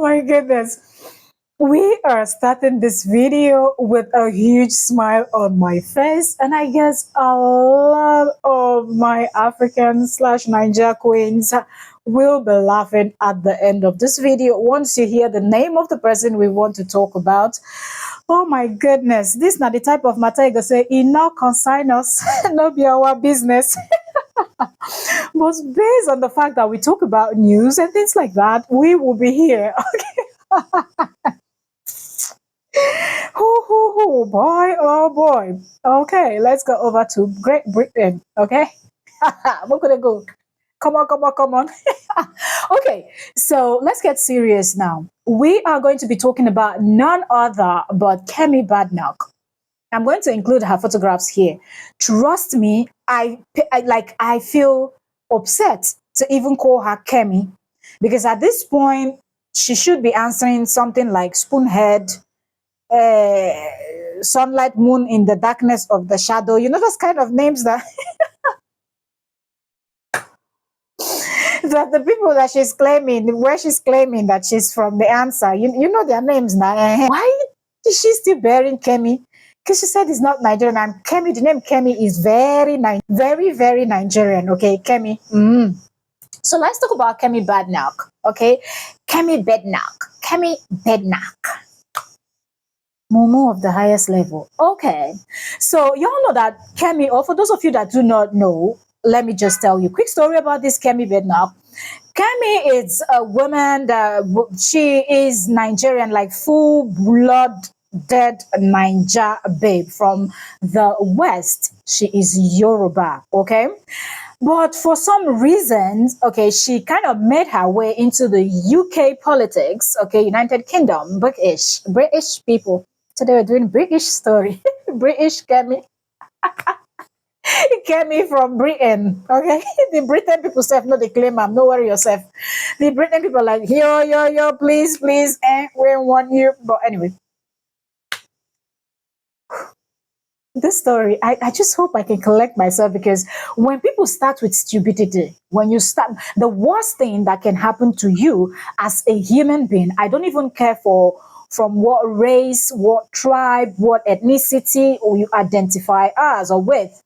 my goodness. We are starting this video with a huge smile on my face, and I guess a lot of my African slash Niger queens will be laughing at the end of this video once you hear the name of the person we want to talk about. Oh my goodness, this not the type of matter you go say, it not consign us, no be our business. But based on the fact that we talk about news and things like that, we will be here. Boy, oh boy. Okay, let's go over to Great Britain. Okay, we're gonna go. Come on, come on, come on. Okay, so let's get serious now. We are going to be talking about none other but Kemi Badenock. I'm going to include her photographs here. Trust me, I feel upset to even call her Kemi because at this point she should be answering something like spoonhead, sunlight, moon in the darkness of the shadow. You know those kind of names that that the people that she's claiming, where she's claiming that she's from, the answer. You know their names now. Why is she still bearing Kemi? Because she said it's not Nigerian. And Kemi, the name Kemi is very Nigerian. Okay, Kemi. So let's talk about Kemi Badenock. Okay, Kemi Badenock. Kemi Badenock. Momo of the highest level. Okay, so y'all know that Kemi, or for those of you that do not know, let me just tell you a quick story about this Kemi Badenock. Kemi is a woman that she is Nigerian, like full blood dead Niger babe from the West. She is Yoruba, okay? But for some reasons, okay, she kind of made her way into the UK politics, okay, United Kingdom, British people. So they were doing British story, British Kemi. Kemi from Britain, okay? The Britain people self, no, they claim I'm, no worry yourself. The Britain people are like, yo, please, we want you. But anyway, this story, I just hope I can collect myself because when people start with stupidity, when you start, the worst thing that can happen to you as a human being, I don't even care from what race, what tribe, what ethnicity or you identify as or with.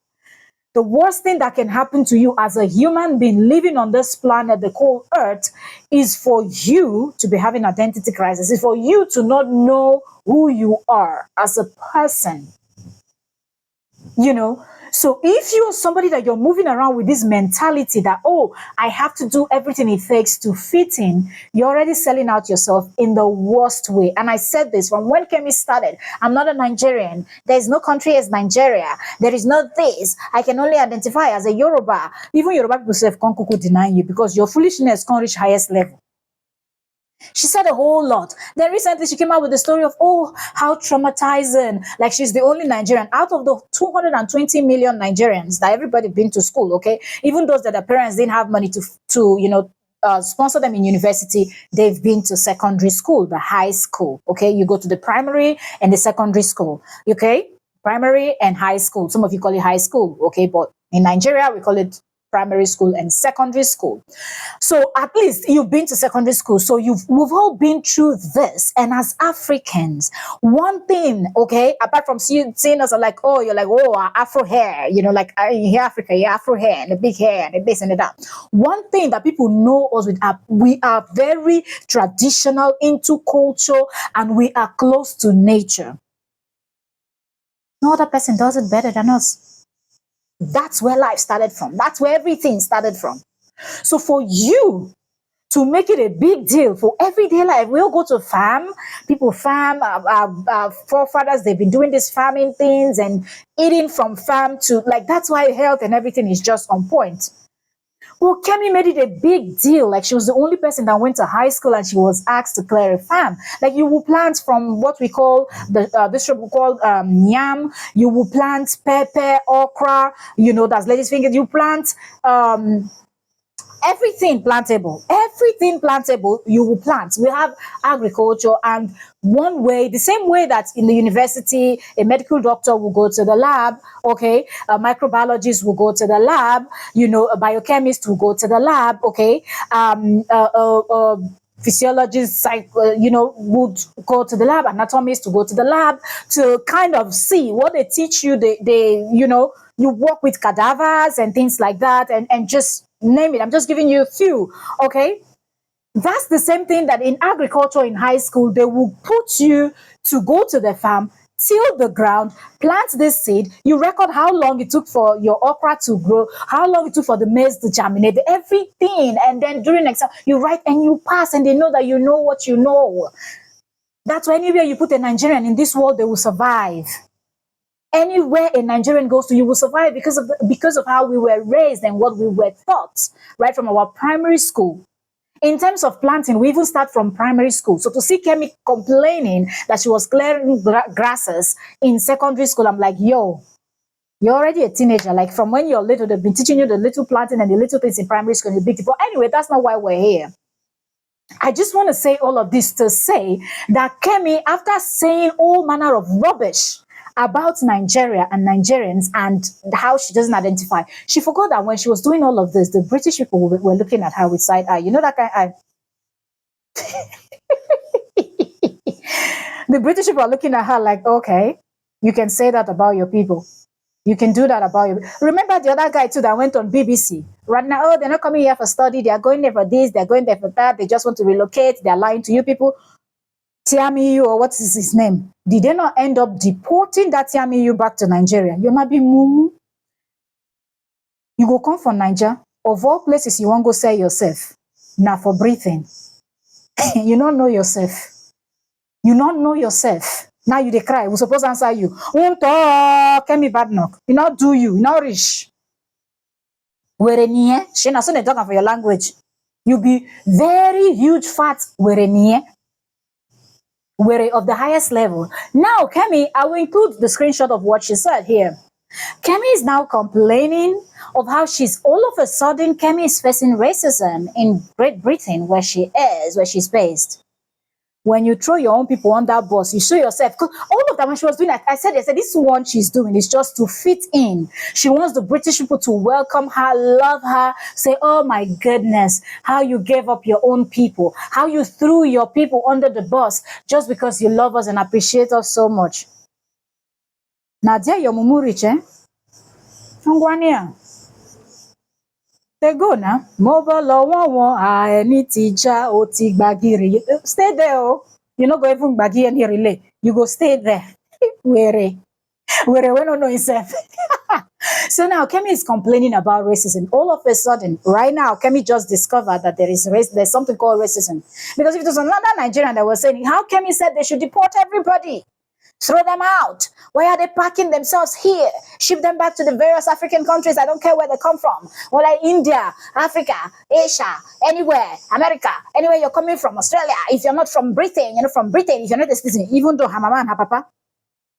The worst thing that can happen to you as a human being living on this planet, the cold earth, is for you to be having identity crisis. Is for you to not know who you are as a person. You know, so if you're somebody that you're moving around with this mentality that, oh, I have to do everything it takes to fit in, you're already selling out yourself in the worst way. And I said this from when Kemi started. I'm not a Nigerian. There is no country as Nigeria. There is no this. I can only identify as a Yoruba. Even Yoruba people say can't deny you because your foolishness can't reach highest level. She said a whole lot. Then recently she came out with the story of, oh, how traumatizing. Like she's the only Nigerian out of the 220 million Nigerians that everybody been to school, okay? Even those that their parents didn't have money to sponsor them in university, they've been to secondary school, the high school, okay? You go to the primary and the secondary school, okay? Primary and high school. Some of you call it high school, okay? But in Nigeria, we call it primary school and secondary school. So at least you've been to secondary school. So we've all been through this. And as Africans, one thing, okay, apart from seeing us like, oh, you're like, oh, Afro hair, you know, like in Africa, yeah, Afro hair and the big hair and the this and the that. One thing that people know us with, we are very traditional, into culture, and we are close to nature. No other person does it better than us. That's where life started from. That's where everything started from. So for you to make it a big deal for everyday life, we'll go to farm. People farm. Our forefathers, they've been doing these farming things and eating from farm to like, that's why health and everything is just on point. Well, Kemi made it a big deal. Like she was the only person that went to high school and she was asked to clear a farm. Like you will plant from what we call this trip we call yam. You will plant pepper, okra. You know that's ladies' fingers. You plant everything plantable, you will plant. We have agriculture, and one way, the same way that in the university a medical doctor will go to the lab, okay, a microbiologist will go to the lab, you know, a biochemist will go to the lab, okay, physiologists, would go to the lab, anatomists to go to the lab to kind of see what they teach you. You work with cadavers and things like that, and just name it. I'm just giving you a few, okay? That's the same thing that in agriculture in high school, they will put you to go to the farm, till the ground, plant this seed. You record how long it took for your okra to grow, how long it took for the maize to germinate, everything. And then during exam, you write and you pass, and they know that you know what you know. That's why anywhere you put a Nigerian in this world, they will survive. Anywhere a Nigerian goes to, you will survive because of how we were raised and what we were taught, right from our primary school. In terms of planting, we even start from primary school. So to see Kemi complaining that she was clearing grasses in secondary school, I'm like, yo, you're already a teenager. Like from when you're little, they've been teaching you the little planting and the little things in primary school and the big thing. But anyway, that's not why we're here. I just want to say all of this to say that Kemi, after saying all manner of rubbish about Nigeria and Nigerians and how she doesn't identify, she forgot that when she was doing all of this, the British people were looking at her with side eye. You know that kind of eye? The British people are looking at her like, okay, you can say that about your people. You can do that about your. Remember the other guy too that went on BBC. Right now, oh, they're not coming here for study. They are going there for this. They're going there for that. They just want to relocate. They're lying to you people. Tiamiyu, or what is his name? Did they not end up deporting that Tiamiyu back to Nigeria? You might be mumu. You go come from Niger. Of all places you want to go sell yourself. Now for breathing. You don't know yourself. You don't know yourself. Now you dey cry. We're supposed to answer you. Kemi badenock. You not do you not rich. Where nie? She na so they talking for your language. You be very huge fat where nie. Were of the highest level. Now, Kemi, I will include the screenshot of what she said here. Kemi is now complaining of how she's all of a sudden, Kemi is facing racism in Great Britain, where she's based. When you throw your own people on that bus, you show yourself. All of that, when she was doing that, I said, this one she's doing is just to fit in. She wants the British people to welcome her, love her, say, oh my goodness, how you gave up your own people, how you threw your people under the bus just because you love us and appreciate us so much. Nadia, your mumu rich, eh? They go now. Stay there. Oh. You're not going to bagi and relay. You go stay there. Where we don't know himself. So now Kemi is complaining about racism. All of a sudden, right now, Kemi just discovered that there's something called racism. Because if it was another Nigerian that was saying, how Kemi said they should deport everybody. Throw them out. Why are they packing themselves here? Ship them back to the various African countries. I don't care where they come from. Or like India, Africa, Asia, anywhere, America, anywhere you're coming from, Australia. If you're not from Britain, you're not from Britain. If you're not a citizen, even though her mama and her papa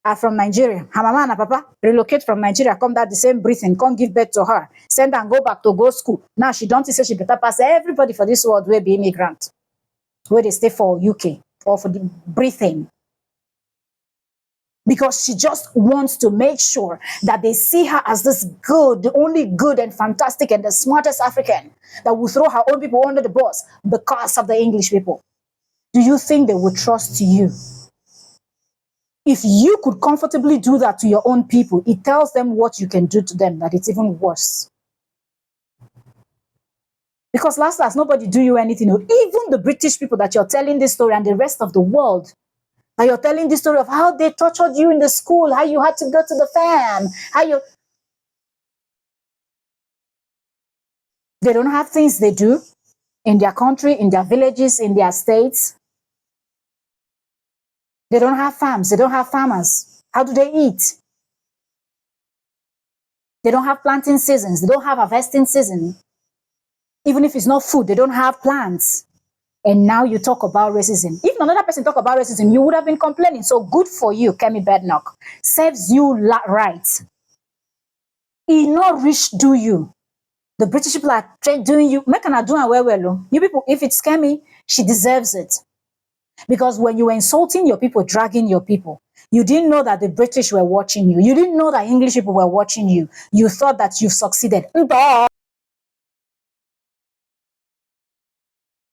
are from Nigeria, her mama and her papa relocate from Nigeria, come that the same Britain, come give birth to her, send her and go back to go school. Now she don't say she better pass everybody for this world will be immigrant, where they stay for UK or for the Britain. Because she just wants to make sure that they see her as this good, the only good and fantastic and the smartest African that will throw her own people under the bus because of the English people. Do you think they would trust you? If you could comfortably do that to your own people, it tells them what you can do to them, that it's even worse. Because last, nobody do you anything. Even the British people that you're telling this story and the rest of the world, that you're telling the story of how they tortured you in the school, how you had to go to the farm, they don't have things they do in their country, in their villages, in their states. They don't have farms. They don't have farmers. How do they eat? They don't have planting seasons. They don't have harvesting season. Even if it's not food, they don't have plants. And now you talk about racism. If another person talk about racism, you would have been complaining. So good for you, Kemi badenock. Serves you right. He not rich do you. The British people are doing you. Make an do well. You people, if it's Kemi, she deserves it. Because when you were insulting your people, dragging your people, you didn't know that the British were watching you. You didn't know that English people were watching you. You thought that you've succeeded.